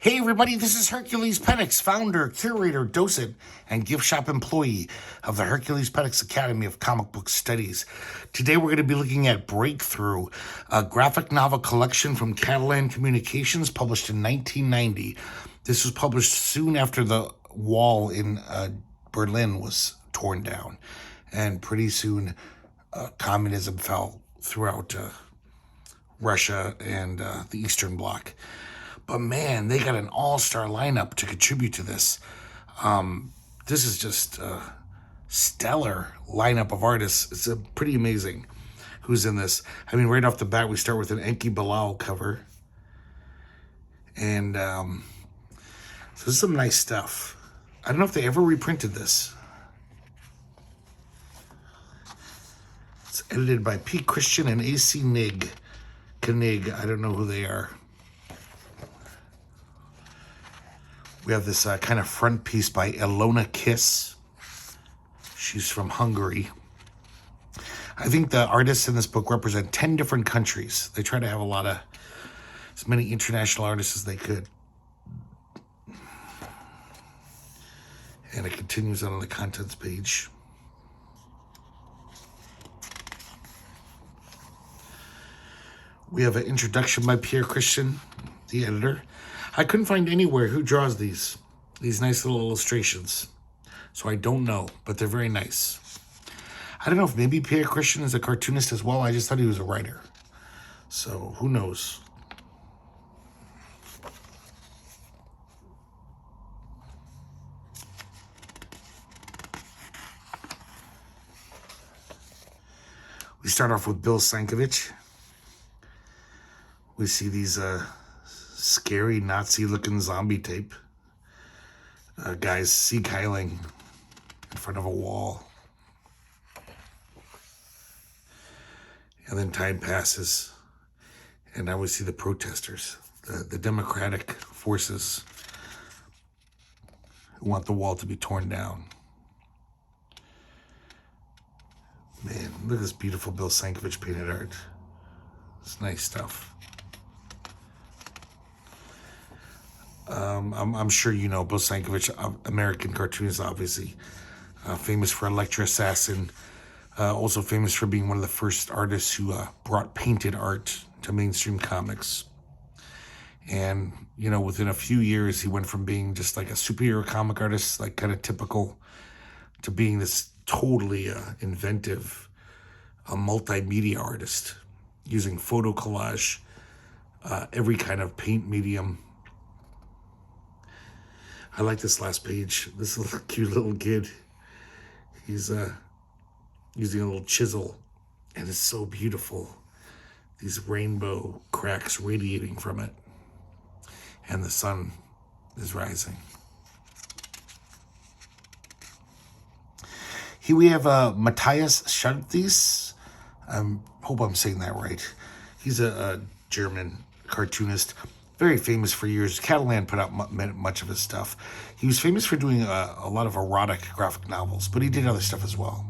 Hey everybody, this is herculespetix, founder, curator, docent, and gift shop employee of the herculespetix Academy of Comic Book Studies. Today we're going to be looking at Breakthrough, a graphic novel collection from Catalan Communications published in 1990. This was published soon after the wall in Berlin was torn down, and pretty soon communism fell throughout Russia and the Eastern Bloc. But man, they got an all-star lineup to contribute to this. This is just a stellar lineup of artists. It's pretty amazing who's in this. I mean, right off the bat, we start with an Bilal cover. And so this is some nice stuff. I don't know if they ever reprinted this. It's edited by P. Christian and A.C. Koenig. I don't know who they are. We have this kind of front piece by Ilona Kiss. She's from Hungary. I think the artists in this book represent 10 different countries. They try to have as many international artists as they could. And it continues on the contents page. We have an introduction by Pierre Christian, the editor. I couldn't find anywhere who draws these nice little illustrations. So I don't know, but they're very nice. I don't know if maybe Pierre Christian is a cartoonist as well. I just thought he was a writer. So who knows? We start off with Bill Sienkiewicz. We see these scary Nazi-looking zombie tape. Guys sea-kiling in front of a wall. And then time passes. And now we see the protesters, the democratic forces who want the wall to be torn down. Man, look at this beautiful Bill Sienkiewicz painted art. It's nice stuff. I'm sure you know Bill Sienkiewicz, American cartoonist, obviously. Famous for Electra Assassin. Also famous for being one of the first artists who brought painted art to mainstream comics. And, you know, within a few years, he went from being just like a superhero comic artist, like kind of typical, to being this totally inventive, multimedia artist, using photo collage, every kind of paint medium. I like this last page. This little cute little kid. He's using a little chisel, and it's so beautiful. These rainbow cracks radiating from it, and the sun is rising. Here we have Matthias Schultheiss. I hope I'm saying that right. He's a German cartoonist. Very famous for years. Catalan put out much of his stuff. He was famous for doing a lot of erotic graphic novels, but he did other stuff as well.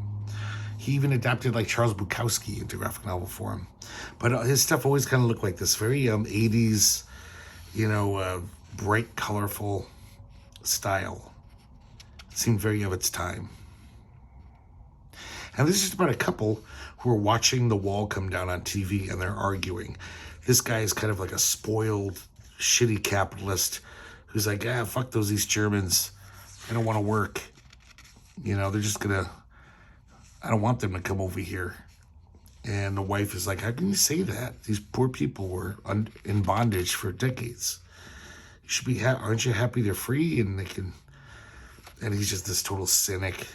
He even adapted like Charles Bukowski into graphic novel form. But his stuff always kind of looked like this very 80s, bright, colorful style. It seemed very of its time. And this is about a couple who are watching the wall come down on TV, and they're arguing. This guy is kind of like a spoiled, shitty capitalist who's like, fuck those East Germans. I don't want to work. They're just I don't want them to come over here. And the wife is like, how can you say that? These poor people were in bondage for decades. You should be, aren't you happy they're free? And he's just this total cynic.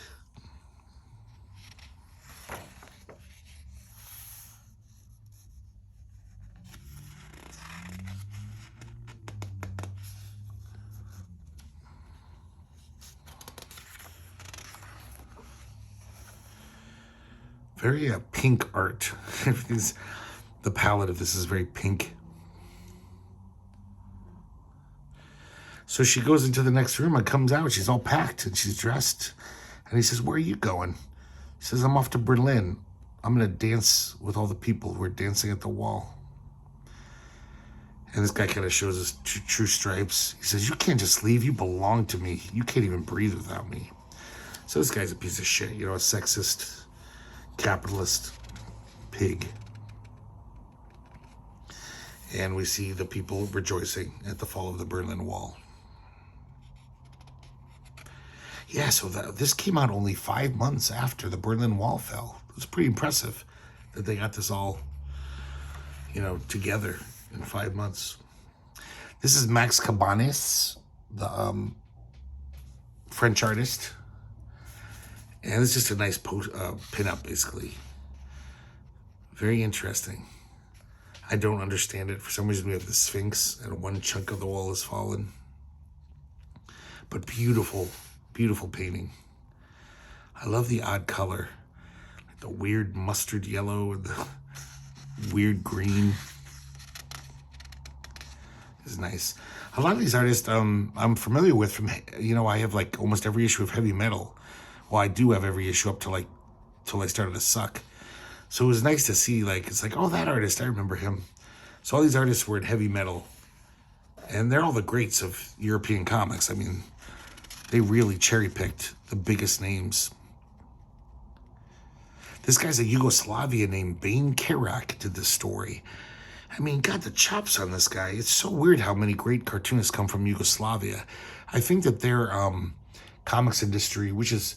Very pink art. The palette of this is very pink. So she goes into the next room and comes out. She's all packed and she's dressed. And he says, where are you going? He says, I'm off to Berlin. I'm going to dance with all the people who are dancing at the wall. And this guy kind of shows his true stripes. He says, you can't just leave. You belong to me. You can't even breathe without me. So this guy's a piece of shit, you know, a sexist, capitalist pig. And we see the people rejoicing at the fall of the Berlin Wall. Yeah, so this came out only 5 months after the Berlin Wall fell. It was pretty impressive that they got this all, you know, together in 5 months. This is Max Cabanis, the French artist. And it's just a nice pin-up, basically. Very interesting. I don't understand it. For some reason, we have the Sphinx, and one chunk of the wall has fallen. But beautiful, beautiful painting. I love the odd color. Like the weird mustard yellow and the weird green. Is nice. A lot of these artists I'm familiar with from, you know, I have like almost every issue of Heavy Metal. Well, I do have every issue up till I started to suck. So it was nice to see, like, it's like, oh, that artist, I remember him. So all these artists were in Heavy Metal. And they're all the greats of European comics. I mean, they really cherry-picked the biggest names. This guy's a Yugoslavia named Bane Karak did this story. I mean, God, the chops on this guy. It's so weird how many great cartoonists come from Yugoslavia. I think that their comics industry, which is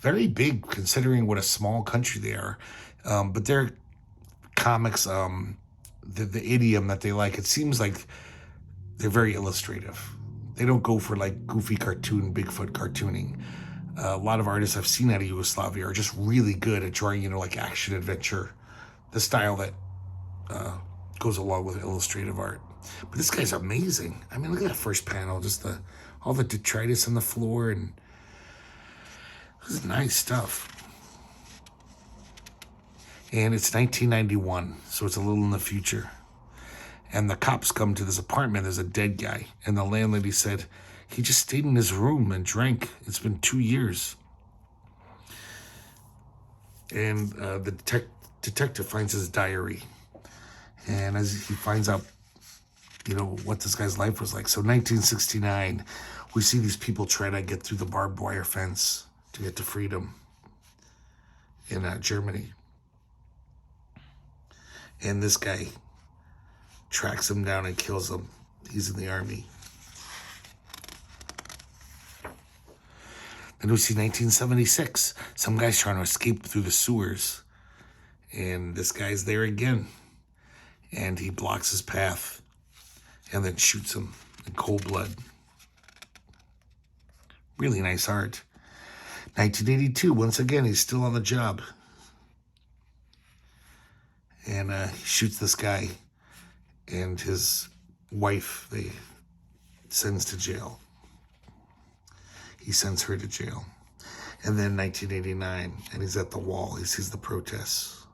very big considering what a small country they are, but their comics, the idiom that they like, it seems like they're very illustrative. They don't go for like goofy cartoon, Bigfoot cartooning. A lot of artists I've seen out of Yugoslavia are just really good at drawing, you know, like action adventure, the style that goes along with illustrative art. But this guy's amazing. I mean, look at that first panel, just all the detritus on the floor, and this is nice stuff. And it's 1991, so it's a little in the future. And the cops come to this apartment. There's a dead guy. And the landlady said, he just stayed in his room and drank. It's been 2 years. And the detective finds his diary. And as he finds out, you know, what this guy's life was like. So 1969, we see these people try to get through the barbed wire fence to get to freedom in Germany. And this guy tracks him down and kills him. He's in the army. Then we see 1976. Some guy's trying to escape through the sewers. And this guy's there again. And he blocks his path and then shoots him in cold blood. Really nice art. 1982, once again, he's still on the job. And he shoots this guy and his wife, they sends to jail. He sends her to jail. And then 1989, and he's at the wall. He sees the protests.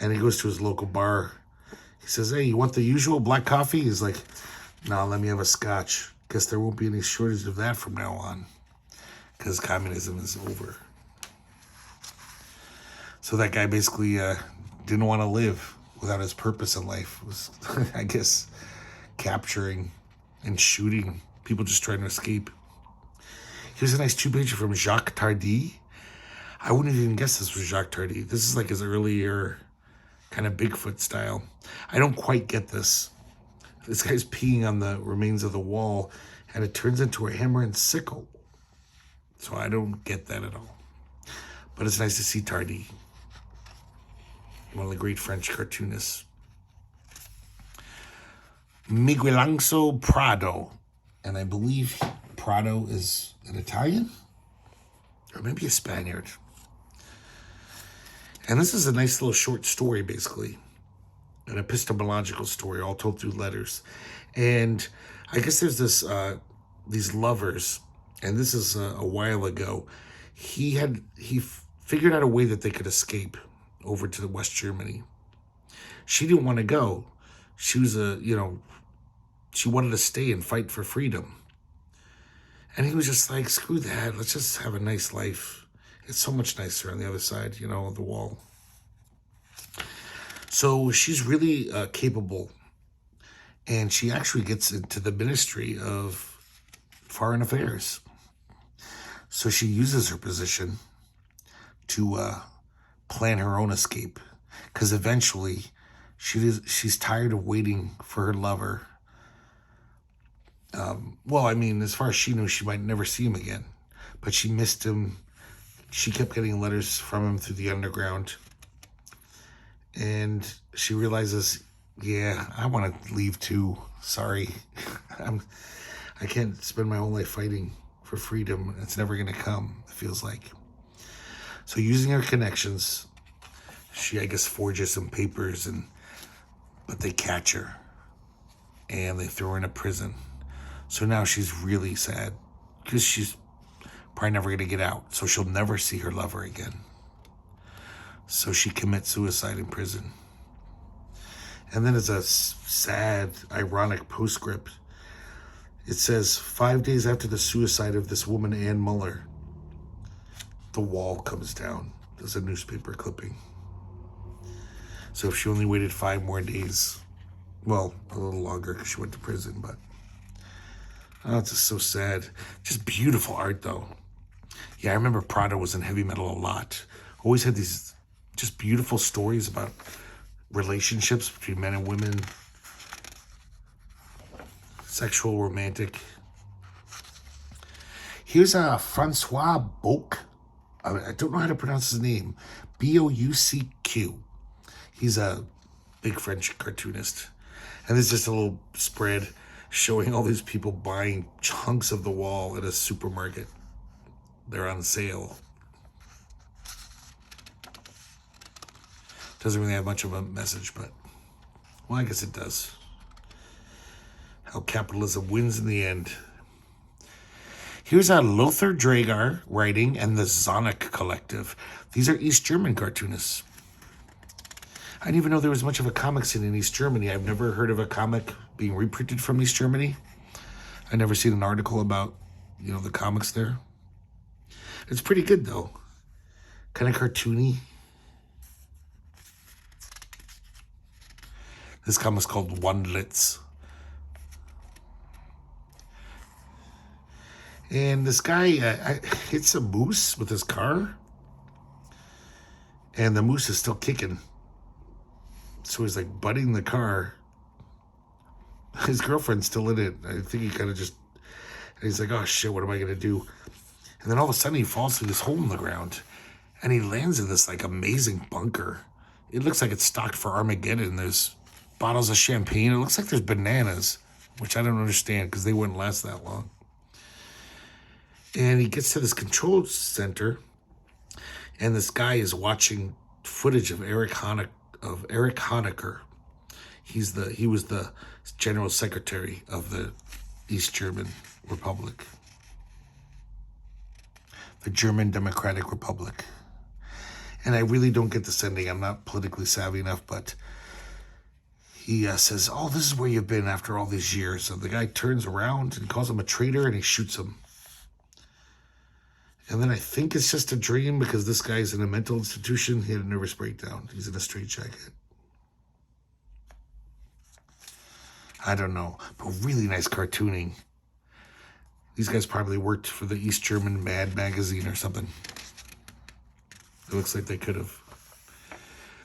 And he goes to his local bar. He says, hey, you want the usual black coffee? He's like, no, let me have a scotch. Guess there won't be any shortage of that from now on, because communism is over. So that guy basically didn't want to live without his purpose in life. It was, I guess, capturing and shooting people just trying to escape. Here's a nice 2-pager from Jacques Tardi. I wouldn't even guess this was Jacques Tardi. This is like his earlier kind of Bigfoot style. I don't quite get this. This guy's peeing on the remains of the wall, and it turns into a hammer and sickle. So I don't get that at all. But it's nice to see Tardi, one of the great French cartoonists. Miguelangelo Prado. And I believe Prado is an Italian? Or maybe a Spaniard. And this is a nice little short story, basically. An epistemological story, all told through letters. And I guess there's this these lovers, and this is a while ago. He figured out a way that they could escape over to the West Germany. She didn't want to go. She was she wanted to stay and fight for freedom. And he was just like, screw that. Let's just have a nice life. It's so much nicer on the other side, of the wall. So she's really capable And she actually gets into the Ministry of Foreign Affairs. So she uses her position to plan her own escape. Because eventually she's tired of waiting for her lover. Well, I mean, as far as she knew, she might never see him again. But she missed him. She kept getting letters from him through the underground. And she realizes, yeah, I want to leave too. Sorry. I can't spend my whole life fighting for freedom. It's never going to come, it feels like. So using her connections, she, I guess, forges some papers, but they catch her. And they throw her in a prison. So now she's really sad because she's probably never going to get out. So she'll never see her lover again. So she commits suicide in prison. And then it's a sad, ironic postscript. It says, 5 days after the suicide of this woman, Ann Muller, the wall comes down. There's a newspaper clipping. So if she only waited 5 more days, well, a little longer because she went to prison, but oh, it's just so sad. Just beautiful art, though. Yeah, I remember Prado was in heavy metal a lot. Always had these just beautiful stories about relationships between men and women. Sexual, romantic. Here's Francois Bouc. I don't know how to pronounce his name. Boucq. He's a big French cartoonist. And there's just a little spread showing all these people buying chunks of the wall at a supermarket. They're on sale. Doesn't really have much of a message, but, well, I guess it does. How capitalism wins in the end. Here's Lothar Dragar writing and the Zonic Collective. These are East German cartoonists. I didn't even know there was much of a comic scene in East Germany. I've never heard of a comic being reprinted from East Germany. I've never seen an article about, the comics there. It's pretty good, though. Kind of cartoony. This comic's called Wandlitz. And this guy hits a moose with his car. And the moose is still kicking. So he's like butting the car. His girlfriend's still in it. I think he kind of just, and he's like, oh shit, what am I going to do? And then all of a sudden he falls through this hole in the ground. And he lands in this like amazing bunker. It looks like it's stocked for Armageddon. There's bottles of champagne. It looks like there's bananas, which I don't understand because they wouldn't last that long. And he gets to this control center, and this guy is watching footage of Eric Honecker. He was the general secretary of the East German Republic, the German Democratic Republic. And I really don't get this ending. I'm not politically savvy enough, but he says, oh, this is where you've been after all these years. So the guy turns around and calls him a traitor, and he shoots him. And then I think it's just a dream because this guy's in a mental institution. He had a nervous breakdown. He's in a straitjacket. I don't know, but really nice cartooning. These guys probably worked for the East German Mad magazine or something. It looks like they could have.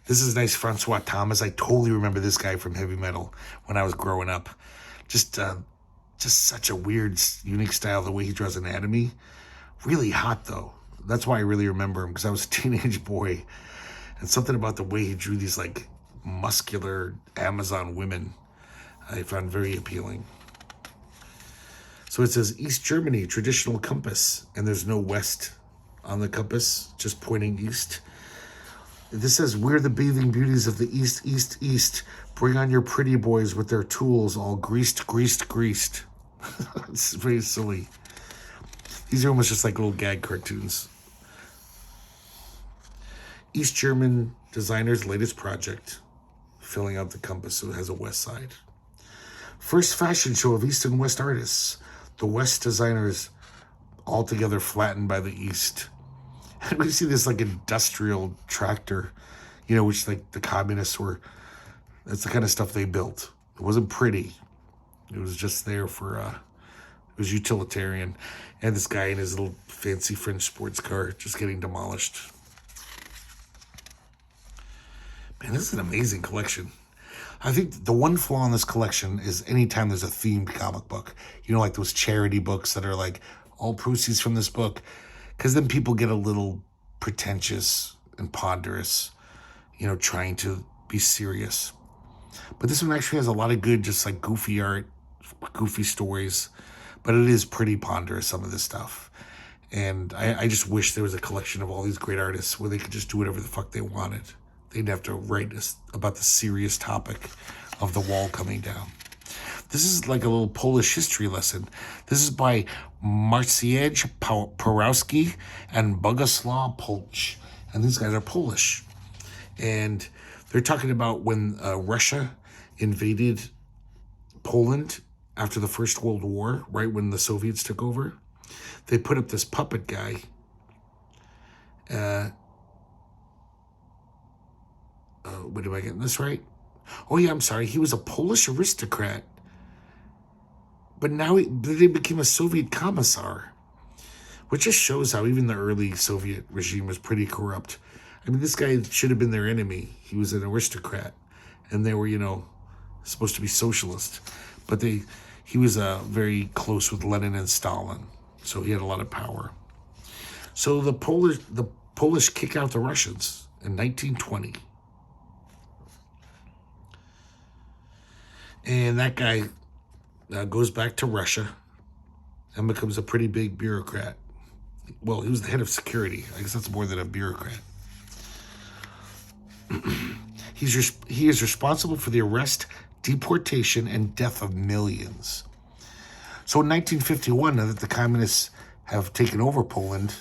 This is nice Francois Thomas. I totally remember this guy from heavy metal when I was growing up. Just such a weird, unique style, the way he draws anatomy. Really hot, though. That's why I really remember him, because I was a teenage boy. And something about the way he drew these, like, muscular Amazon women I found very appealing. So it says, East Germany, traditional compass. And there's no west on the compass, just pointing east. This says, we're the bathing beauties of the east, east, east. Bring on your pretty boys with their tools, all greased, greased, greased. It's very silly. These are almost just like little gag cartoons. East German designer's latest project, filling out the compass so it has a west side. First fashion show of East and West artists. The West designers all together flattened by the East. And we see this like industrial tractor, which like the communists were, that's the kind of stuff they built. It wasn't pretty. It was just there for, it was utilitarian. And this guy in his little fancy French sports car just getting demolished. Man, this is an amazing collection. I think the one flaw in this collection is anytime there's a themed comic book, you know, like those charity books that are like all proceeds from this book, because then people get a little pretentious and ponderous, you know, trying to be serious. But this one actually has a lot of good, just like goofy art, goofy stories, but it is pretty ponderous, some of this stuff. And I just wish there was a collection of all these great artists where they could just do whatever the fuck they wanted. They'd have to write about the serious topic of the wall coming down. This is like a little Polish history lesson. This is by Maciej Porowski and Boguslaw Polch. And these guys are Polish. And they're talking about when Russia invaded Poland after the First World War, right when the Soviets took over. They put up this puppet guy. Wait, am I getting this right? Oh, yeah, I'm sorry. He was a Polish aristocrat. But now they became a Soviet commissar, which just shows how even the early Soviet regime was pretty corrupt. I mean, this guy should have been their enemy. He was an aristocrat, and they were, you know, supposed to be socialist. But he was very close with Lenin and Stalin, so he had a lot of power. So the Polish kick out the Russians in 1920. And that guy goes back to Russia and becomes a pretty big bureaucrat. Well, he was the head of security. I guess that's more than a bureaucrat. He is responsible for the arrest, deportation, and death of millions. So in 1951, now that the communists have taken over Poland,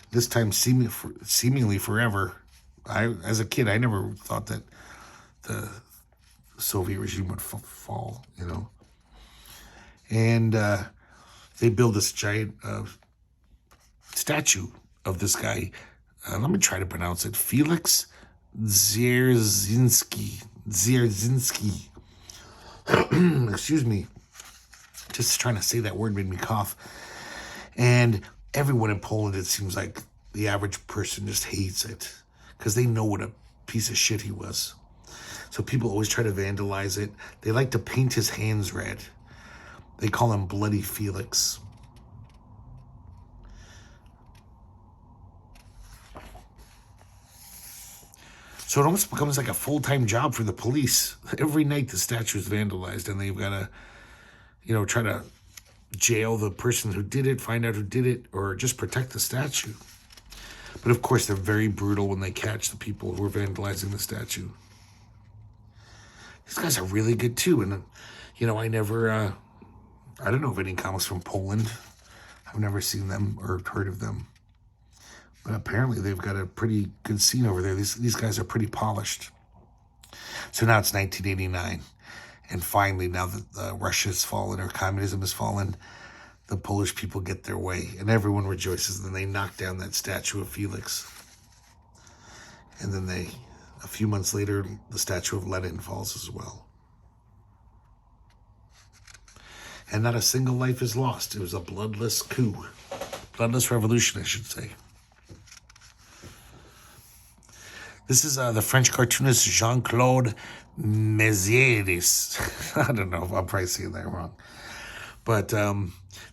this time seemingly forever, as a kid, I never thought that the Soviet regime would fall, you know. And they build this giant statue of this guy. Let me try to pronounce it. Felix Dzerzhinsky. Excuse me. Just trying to say that word made me cough. And everyone in Poland, it seems like the average person just hates it because they know what a piece of shit he was. So people always try to vandalize it. They like to paint his hands red. They call him Bloody Felix. So it almost becomes like a full-time job for the police. Every night the statue is vandalized and they've got to, you know, try to jail the person who did it, find out who did it, or just protect the statue. But of course they're very brutal when they catch the people who are vandalizing the statue. These guys are really good too. And, you know, I don't know of any comics from Poland. I've never seen them or heard of them. But apparently they've got a pretty good scene over there. These guys are pretty polished. So now it's 1989. And finally, now that Russia has fallen or communism has fallen, the Polish people get their way. And everyone rejoices. And then they knock down that statue of Felix. And then a few months later, the statue of Lenin falls as well. And not a single life is lost. It was a bloodless coup. Bloodless revolution, I should say. This is the French cartoonist Jean-Claude Mézières. I don't know if I'm probably saying that wrong. But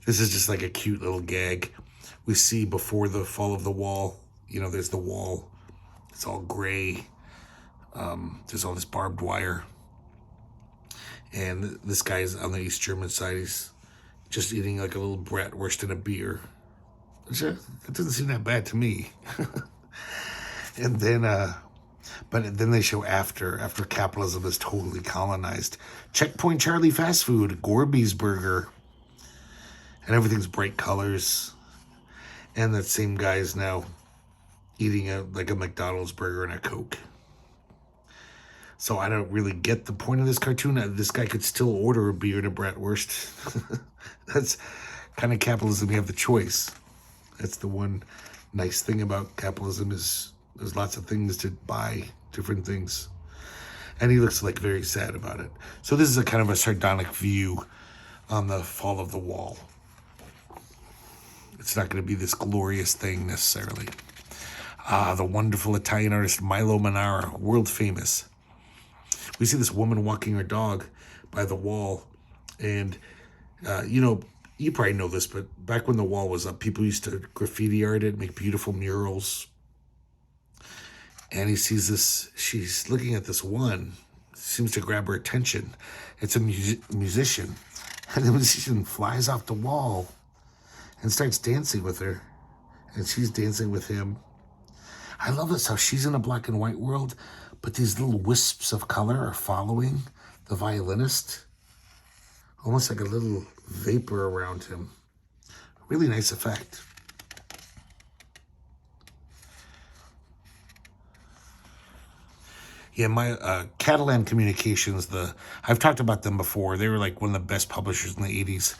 this is just like a cute little gag. We see before the fall of the wall, you know, there's the wall. It's all gray. There's all this barbed wire. And this guy's on the East German side. He's just eating like a little bratwurst and a beer. It doesn't seem that bad to me. And then, but then they show after capitalism is totally colonized. Checkpoint Charlie fast food, Gorby's burger, and everything's bright colors. And that same guy is now eating a McDonald's burger and a Coke. So I don't really get the point of this cartoon. This guy could still order a beer and a bratwurst. That's kind of capitalism. You have the choice. That's the one nice thing about capitalism is there's lots of things to buy, different things. And he looks like very sad about it. So this is a kind of a sardonic view on the fall of the wall. It's not going to be this glorious thing necessarily. The wonderful Italian artist Milo Manara, world famous. We see this woman walking her dog by the wall. And, you probably know this, but back when the wall was up, people used to graffiti art it, make beautiful murals. And he sees this, she's looking at this one, seems to grab her attention. It's a musician. And the musician flies off the wall and starts dancing with her. And she's dancing with him. I love this, how she's in a black and white world, but these little wisps of color are following the violinist. Almost like a little vapor around him. Really nice effect. Yeah, my Catalan Communications, I've talked about them before. They were like one of the best publishers in the 80s.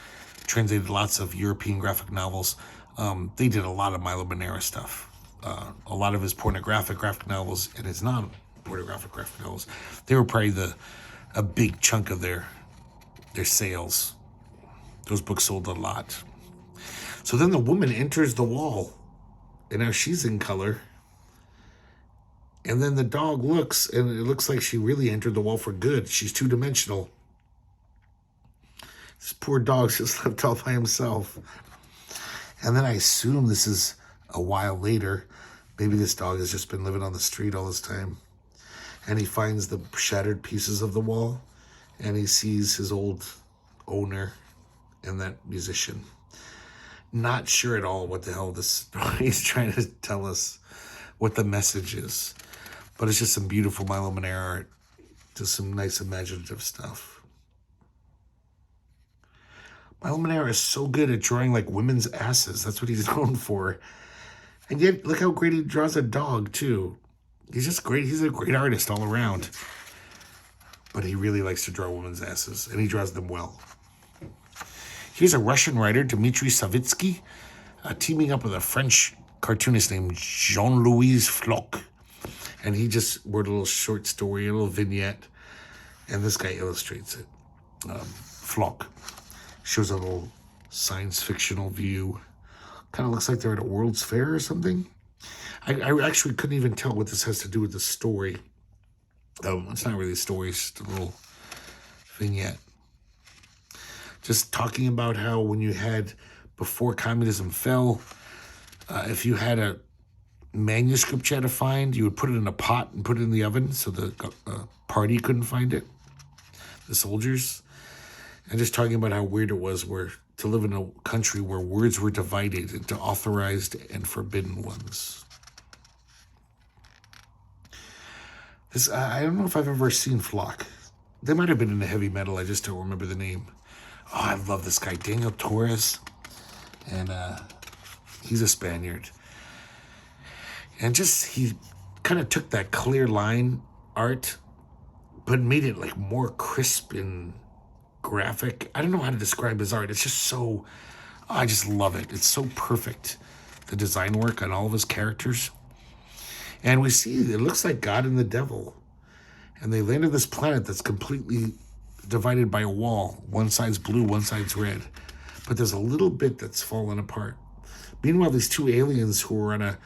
Translated lots of European graphic novels. They did a lot of Milo Manara stuff. A lot of his pornographic graphic novels and his non-pornographic graphic novels. They were probably a big chunk of their sales. Those books sold a lot. So then the woman enters the wall. And now she's in color. And then the dog looks, and it looks like she really entered the wall for good. She's two-dimensional. This poor dog's just left all by himself. And then I assume this is a while later. Maybe this dog has just been living on the street all this time. And he finds the shattered pieces of the wall. And he sees his old owner and that musician. Not sure at all what the hell this story is trying to tell us, what the message is. But it's just some beautiful Milo Manara art. Just some nice imaginative stuff. Milo Manara is so good at drawing like women's asses. That's what he's known for. And yet, look how great he draws a dog, too. He's just great. He's a great artist all around. But he really likes to draw women's asses. And he draws them well. Here's a Russian writer, Dmitry Savitsky, teaming up with a French cartoonist named Jean-Louis Floch. And he just wrote a little short story, a little vignette. And this guy illustrates it. Floch shows a little science fictional view. Kind of looks like they're at a World's Fair or something. I actually couldn't even tell what this has to do with the story. It's not really a story, it's just a little vignette. Just talking about how when you had, before communism fell, if you had a manuscript you had to find, you would put it in a pot and put it in the oven so the party couldn't find it, the soldiers. And just talking about how weird it was to live in a country where words were divided into authorized and forbidden ones. I don't know if I've ever seen Floch. They might have been into heavy metal, I just don't remember the name. Oh, I love this guy, Daniel Torres. And he's a Spaniard. And he kind of took that clear line art, but made it like more crisp and graphic. I don't know how to describe his art. It's just so, I just love it. It's so perfect. The design work on all of his characters. And we see, it looks like God and the devil. And they land on this planet that's completely divided by a wall. One side's blue, one side's red. But there's a little bit that's fallen apart. Meanwhile, these two aliens who are on a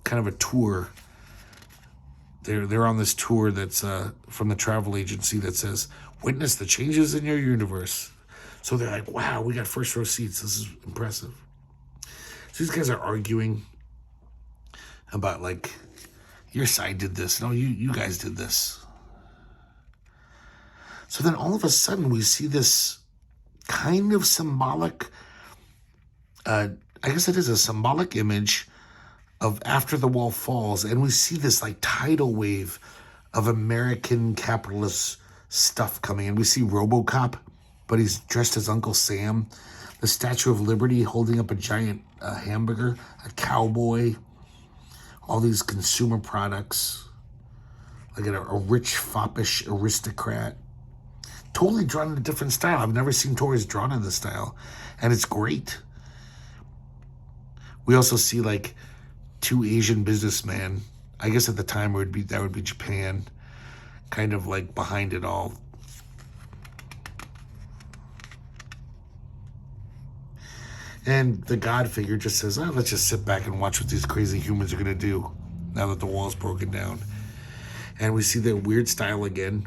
kind of a tour. They're on this tour that's from the travel agency that says, witness the changes in your universe. So they're like, wow, we got first row seats. This is impressive. So these guys are arguing about like, your side did this. No, you guys did this. So then all of a sudden we see this kind of symbolic, I guess it is a symbolic image of after the wall falls. And we see this like tidal wave of American capitalist stuff coming in. We see RoboCop, but he's dressed as Uncle Sam. The Statue of Liberty holding up a giant hamburger, a cowboy, all these consumer products, like a rich, foppish aristocrat. Totally drawn in a different style. I've never seen Torres drawn in this style, and it's great. We also see like two Asian businessmen. I guess at the time that would be Japan, kind of like behind it all. And the God figure just says, oh, let's just sit back and watch what these crazy humans are going to do now that the wall's broken down. And we see their weird style again.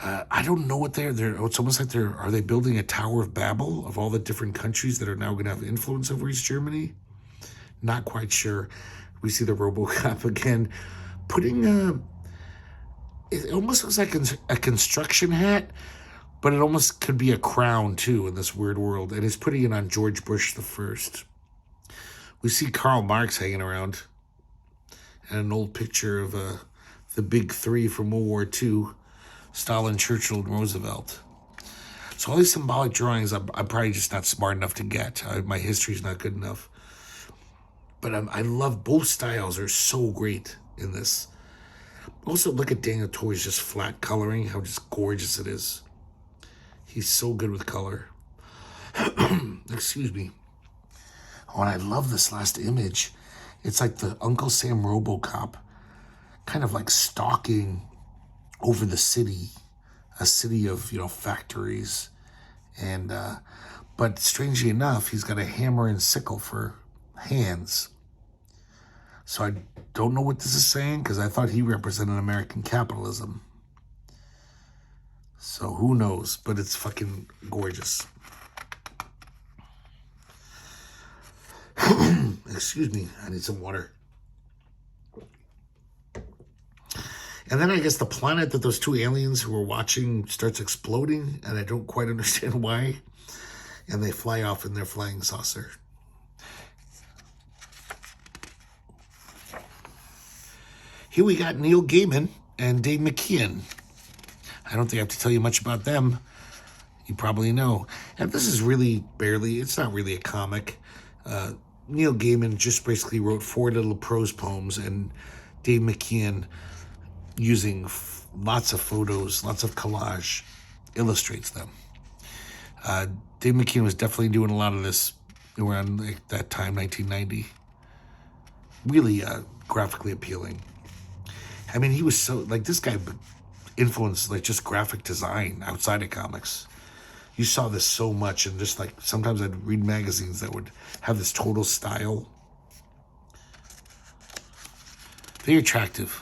I don't know what they're. It's almost like are they building a Tower of Babel of all the different countries that are now going to have influence over East Germany? Not quite sure. We see the RoboCop again, putting it almost looks like a construction hat, but it almost could be a crown too in this weird world. And he's putting it on George Bush the First. We see Karl Marx hanging around, and an old picture of the big three from World War II. Stalin, Churchill, and Roosevelt. So all these symbolic drawings, I'm probably just not smart enough to get. My history's not good enough. But I love both styles. Are so great in this. Also, look at Daniel Torres' just flat coloring, how just gorgeous it is. He's so good with color. Excuse me. Oh, and I love this last image. It's like the Uncle Sam RoboCop, kind of like stalking over the city, a city of, factories. And, but strangely enough, he's got a hammer and sickle for hands. So I don't know what this is saying, because I thought he represented American capitalism. So who knows, but it's fucking gorgeous. Excuse me, I need some water. And then I guess the planet that those two aliens who were watching starts exploding, and I don't quite understand why. And they fly off in their flying saucer. Here we got Neil Gaimin and Dave McKean. I don't think I have to tell you much about them. You probably know. And this is really it's not really a comic. Neil Gaimin just basically wrote 4 little prose poems, and Dave McKean, using lots of photos, lots of collage, illustrates them. Dave McKean was definitely doing a lot of this around that time, 1990. Really graphically appealing. I mean, he was so, this guy influenced, just graphic design outside of comics. You saw this so much, and just, sometimes I'd read magazines that would have this total style. Very attractive.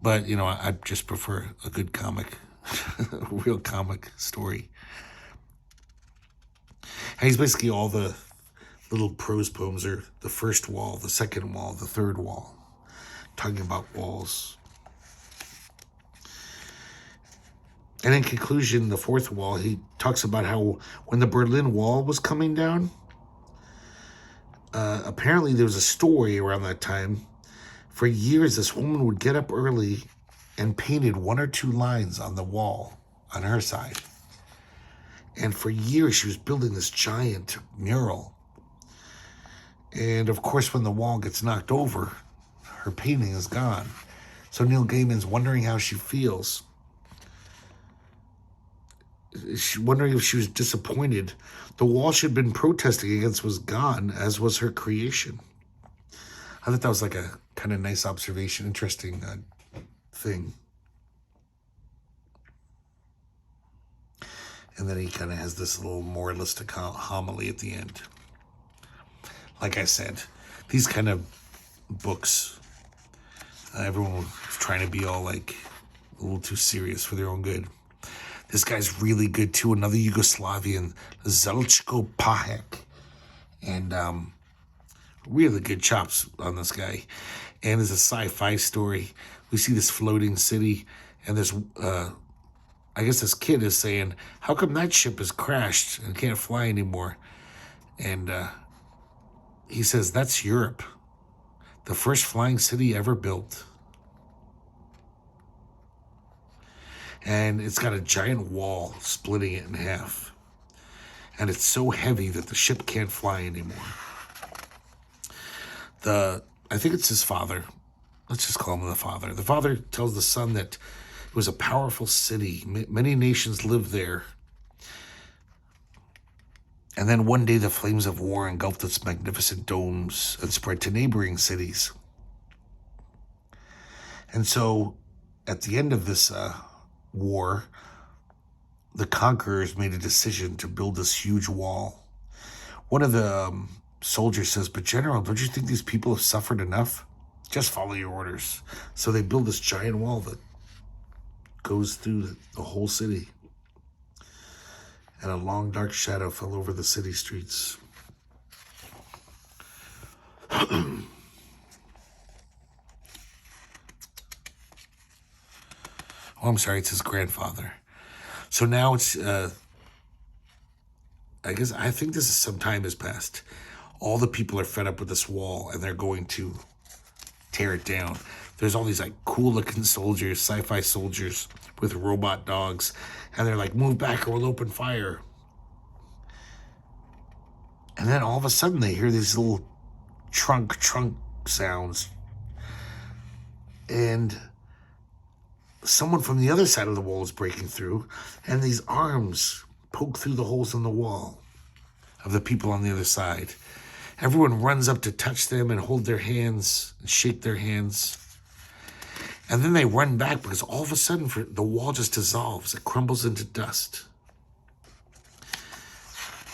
But, I just prefer a good comic, a real comic story. And he's basically all the little prose poems are the first wall, the second wall, the third wall, talking about walls. And in conclusion, the fourth wall, he talks about how when the Berlin Wall was coming down, apparently there was a story around that time. For years, this woman would get up early and painted 1 or 2 lines on the wall on her side. And for years, she was building this giant mural. And of course, when the wall gets knocked over, her painting is gone. So Neil Gaiman's wondering how she feels. She's wondering if she was disappointed. The wall she'd been protesting against was gone, as was her creation. I thought that was a kind of nice observation, interesting thing. And then he kind of has this little moralistic homily at the end. Like I said, these kind of books, everyone was trying to be all a little too serious for their own good. This guy's really good too, another Yugoslavian, Zeljko Pahek. And really good chops on this guy. And it's a sci-fi story. We see this floating city, and there's, I guess this kid is saying, how come that ship has crashed and can't fly anymore? And he says, that's Europe, the first flying city ever built. And it's got a giant wall splitting it in half. And it's so heavy that the ship can't fly anymore. I think it's his father. Let's just call him the father. The father tells the son that it was a powerful city. Many nations lived there. And then one day the flames of war engulfed its magnificent domes and spread to neighboring cities. And so at the end of this war, the conquerors made a decision to build this huge wall. One of the soldiers says, "But General, don't you think these people have suffered enough? Just follow your orders." So they build this giant wall that goes through the whole city. And a long dark shadow fell over the city streets. Oh, I'm sorry, it's his grandfather. So now it's, I think this is some time has passed. All the people are fed up with this wall and they're going to tear it down. There's all these like cool looking soldiers, sci-fi soldiers with robot dogs. And they're like, move back or we'll open fire. And then all of a sudden they hear these little trunk sounds. And someone from the other side of the wall is breaking through, and these arms poke through the holes in the wall of the people on the other side. Everyone runs up to touch them and hold their hands and shake their hands. And then they run back because all of a sudden the wall just dissolves. It crumbles into dust.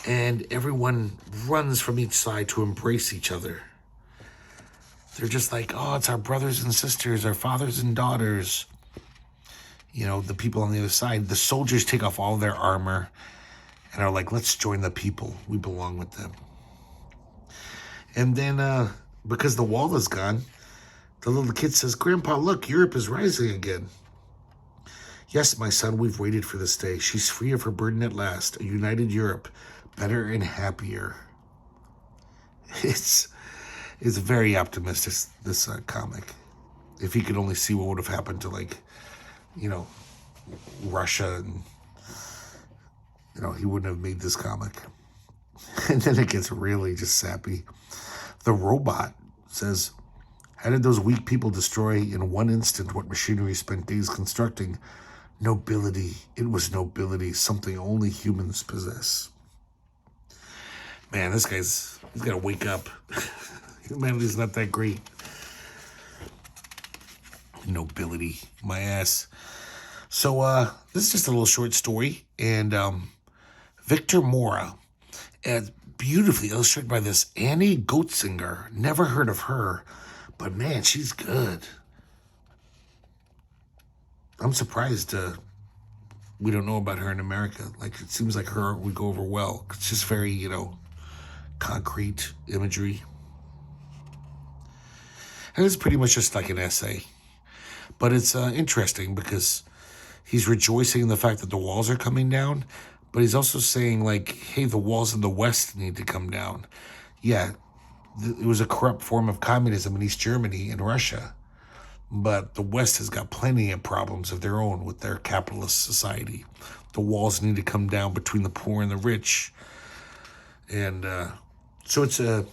And everyone runs from each side to embrace each other. They're just like, oh, it's our brothers and sisters, our fathers and daughters. You know, the people on the other side. The soldiers take off all their armor and are like, let's join the people. We belong with them. And then, because the wall is gone, the little kid says, Grandpa, look, Europe is rising again. Yes, my son, we've waited for this day. She's free of her burden at last. A united Europe, better and happier. It's very optimistic, this comic. If he could only see what would have happened to, like, you know, Russia, and, you know, he wouldn't have made this comic. And then it gets really just sappy. The robot says, how did those weak people destroy in one instant what machinery spent days constructing? Nobility. It was nobility, something only humans possess. Man, he's got to wake up. Humanity's not that great. Nobility, my ass. So this is just a little short story, and Victor Mora, beautifully illustrated by this Annie Goatzinger. Never heard of her, but man, she's good. I'm surprised we don't know about her in America. Like, it seems like her art would go over well. It's just very, you know, concrete imagery. And it's pretty much just like an essay. But it's interesting because he's rejoicing in the fact that the walls are coming down, but he's also saying, like, hey, the walls in the West need to come down. Yeah, it was a corrupt form of communism in East Germany and Russia, but the West has got plenty of problems of their own with their capitalist society. The walls need to come down between the poor and the rich. And so it's a,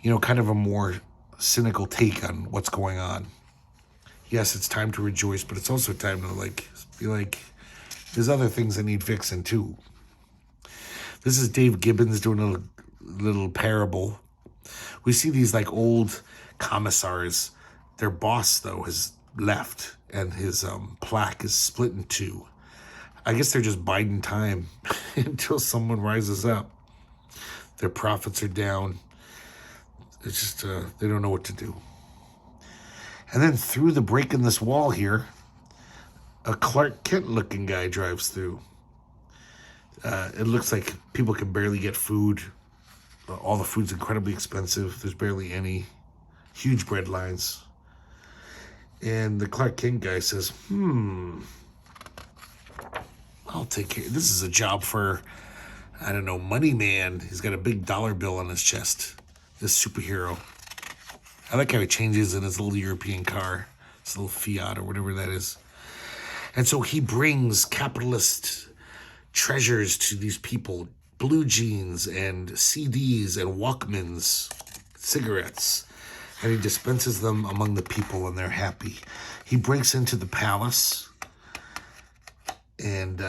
you know, kind of a more cynical take on what's going on. Yes, it's time to rejoice, but it's also time to, like, be like, there's other things that need fixing too. This is Dave Gibbons doing a little parable. We see these, like, old commissars. Their boss, though, has left, and his plaque is split in two. I guess they're just biding time until someone rises up. Their profits are down. It's just, they don't know what to do. And then through the break in this wall here, a Clark Kent-looking guy drives through. It looks like people can barely get food. All the food's incredibly expensive. There's barely any. Huge bread lines. And the Clark Kent guy says, I'll take care. This is a job for, I don't know, Money Man. He's got a big dollar bill on his chest. This superhero. I like how he changes in his little European car. His little Fiat or whatever that is. And so he brings capitalist treasures to these people. Blue jeans and CDs and Walkmans, cigarettes. And he dispenses them among the people, and they're happy. He breaks into the palace and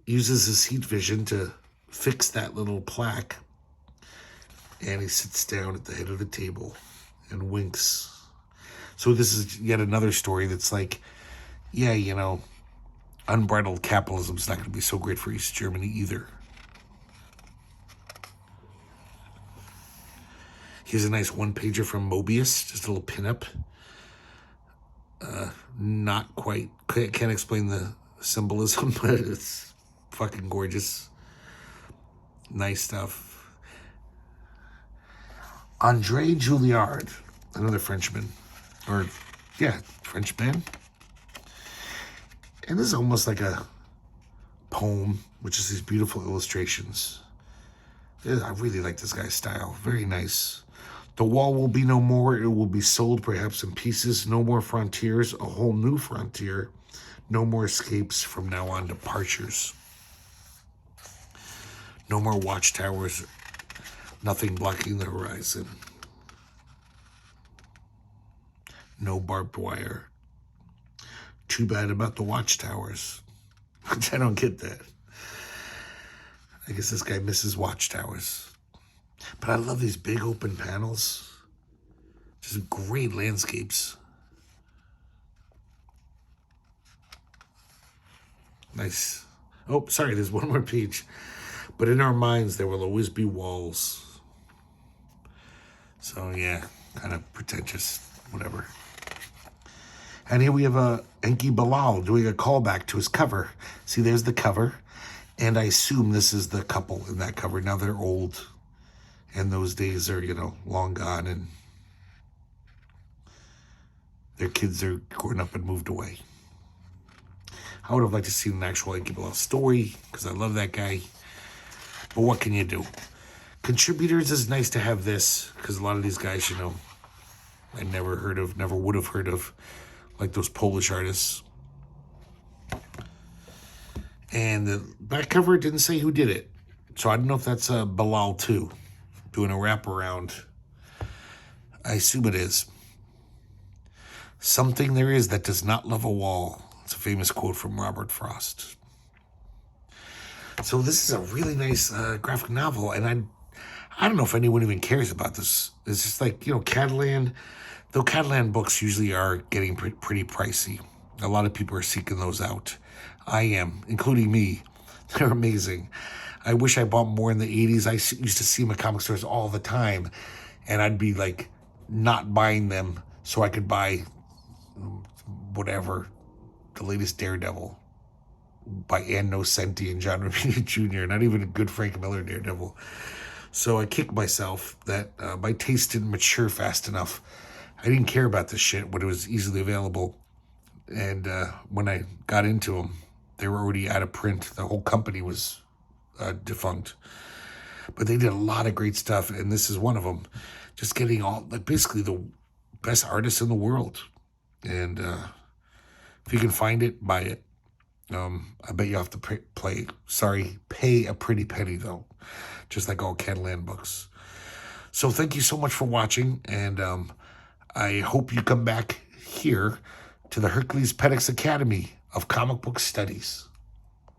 uses his heat vision to fix that little plaque. And he sits down at the head of the table and winks. So this is yet another story that's like, yeah, you know, unbridled capitalism is not going to be so great for East Germany either. Here's a nice one-pager from Moebius, just a little pinup. Not quite, can't explain the symbolism, but it's fucking gorgeous. Nice stuff. André Julliard, another Frenchman, or yeah, Frenchman. And this is almost like a poem, which is these beautiful illustrations. Yeah, I really like this guy's style. Very nice. The wall will be no more. It will be sold perhaps in pieces. No more frontiers. A whole new frontier. No more escapes from now on. Departures. No more watchtowers. Nothing blocking the horizon. No barbed wire. Too bad about the watchtowers. I don't get that. I guess this guy misses watchtowers. But I love these big open panels. Just great landscapes. Nice. Oh, sorry, there's one more page. But in our minds, there will always be walls. So, yeah, kind of pretentious, whatever. And here we have Enki Bilal doing a callback to his cover. See, there's the cover. And I assume this is the couple in that cover. Now they're old. And those days are, you know, long gone. And their kids are grown up and moved away. I would have liked to see an actual Enki Bilal story, because I love that guy. But what can you do? Contributors is nice to have this, because a lot of these guys, you know, I never heard of, never would have heard of, like those Polish artists. And the back cover didn't say who did it. So I don't know if that's Bilal too, doing a wraparound. I assume it is. Something there is that does not love a wall. It's a famous quote from Robert Frost. So this is a really nice graphic novel, and I don't know if anyone even cares about this. It's just like, you know, Catalan, though Catalan books usually are getting pretty pricey. A lot of people are seeking those out. I am, including me. They're amazing. I wish I bought more in the 80s. I used to see them at comic stores all the time, and I'd be like not buying them so I could buy whatever, the latest Daredevil by Ann Nocenti and John Romita Jr., not even a good Frank Miller Daredevil. So I kicked myself that my taste didn't mature fast enough. I didn't care about this shit when it was easily available. And when I got into them, they were already out of print. The whole company was defunct. But they did a lot of great stuff, and this is one of them. Just getting all, like, basically the best artists in the world. And if you can find it, buy it. I bet you have to pay a pretty penny, though. Just like all Catalan books. So thank you so much for watching, and I hope you come back here to the Herculespetix Academy of Comic Book Studies.